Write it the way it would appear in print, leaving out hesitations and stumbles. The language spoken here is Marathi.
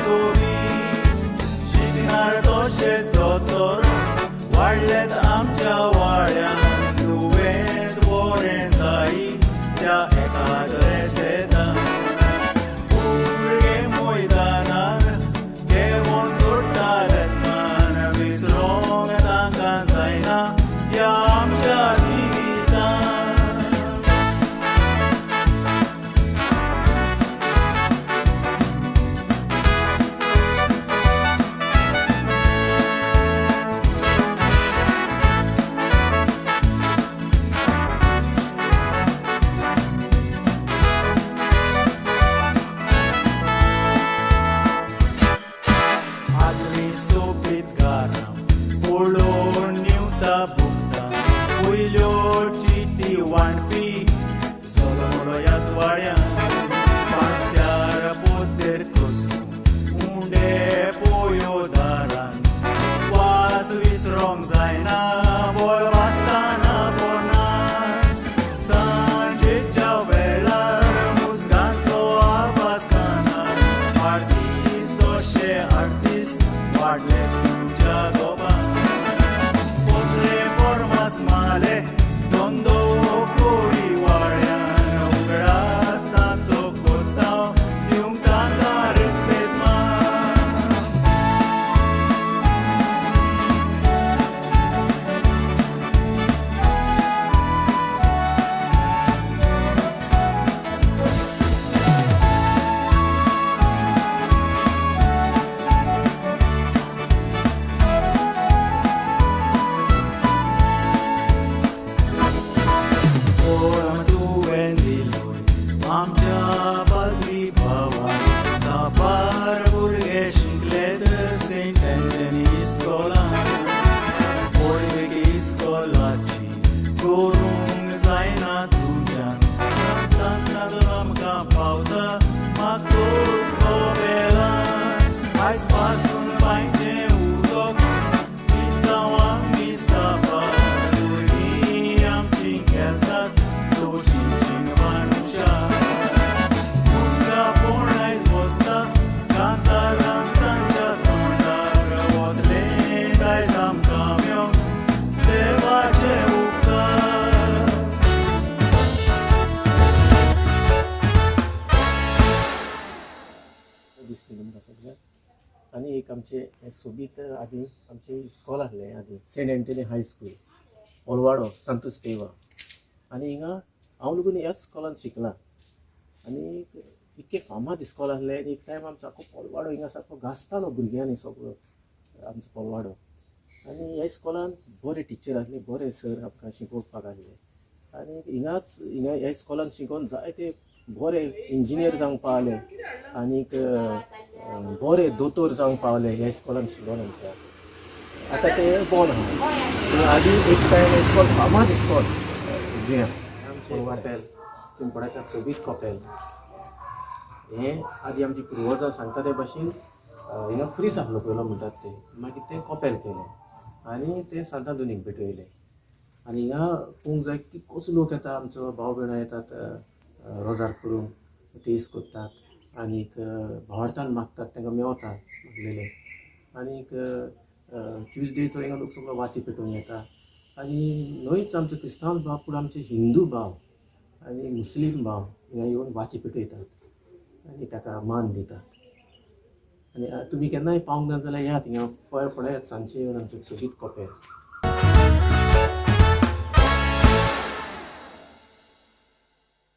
सोबी शिकणार तशेंच दोतोर वाडलेत आमच्या वाड्यान नुवेंच बरें जायी त्या एकाच रेसेदान भुरगे मैदानार घेवन जोडटालेत मान विसरोंक तांकां जायना ह्या आमच्या जिवितान आदली सोबीत घरां पळोवन निवता भोगता पयल्यो चिटी वांडपी सोलो ह्याच वाड्यान पाट्यार पोतेर कोसून उंडे पोयो दारान वास विसरोंक जायना बोल वाचताना बोनान सांजेच्या वेळार मुसगांचो आवाज कानार आर्टीस दोशे आर्टीस वाडले तुमच्या गोबान पोसले फॉर्मास माले दोंदो कोळी वाड्यान उगडास तांचो कोताव दिवंक तांकां रेस्पेद मान कोण तुवें दिलोय आमच्या बालदी भावान सापार भुरगे शिकलेत सेंट एंथनी इस्कॉलान व्हडवेगी इस्कॉलाची करूंक जायना तुज्यान तांकां आमकां पावता मातूच गोबेलान आयज पासून बांयचें उदक पितावांक बी सापार भुरगीं आमचीं खेळटात दोशींचीं मानुशां मुसगा कोण आयज बसता कांतारान तांच्या तोंडार वसले आयज आमकां मेळोंक देवाचे उपकार दिसते तुमकां सगळ्याक आनी एक आमचे सोबीत आदी आमचे इस्कॉल आहलें आदी सेंट एंटनी हाय स्कूल ओलवाडो सांतोस्तेवा आनी हिंगा हांव लेगून ह्याच स्कॉलान शिकलां आनी इतकें फामाद इस्कॉल आहलें आनी एक टायम आमचो आख्खो पोलवाडो हिंगा सारको गाजतालो भुरग्यांनी सगळो आमचो पोलवाडो आनी ह्या इस्कॉलान बरे टिचर आहले बरे सर आमकां शिकोवपाक आहले आनी हिंगा ह्या इस्कॉलान शिकोवन जायते बरे इंजिनियर जावंक पावले आनीक बरे दोतोर जावंक पावले ह्या इस्कॉलान शिकोवन आमच्या आतां ते बंद आहा आदी एक टायम इस्कॉल फामाद इस्कॉल जुंया आमचे कॉपेल तुमी पळयतात सोबीत कॉपेल हें आदी आमची पुर्वजां सांगता ते भाशेन हिंगा फ्रीज आहलो पयलो म्हणटात ते मागीर ते कॉपेल केले आनी ते सांतादुनीक पेटयले आनी हिंगा पळोवंक जाय की कसो लोक येता आमचो भाव भयणो येतात रोजार करूंक ते इस करतात आनीक भावार्थान मागतात तांकां मेवतात मागलेले आनीक ट्युजडेचो हिंगा लोक सगळो वाती पेटोवंक येता आनी न्हयच आमचे क्रिस्तांव भाव पूण आमचे हिंदू भाव आनी मुस्लीम भाव हिंगा येवन वाती पेटयतात आनी ताका मान दितात आनी तुमी केन्नाय पावूंक ना जाल्यार येयात हिंगा पळयात सांजचे येवन आमचे सोबीत कॉपेल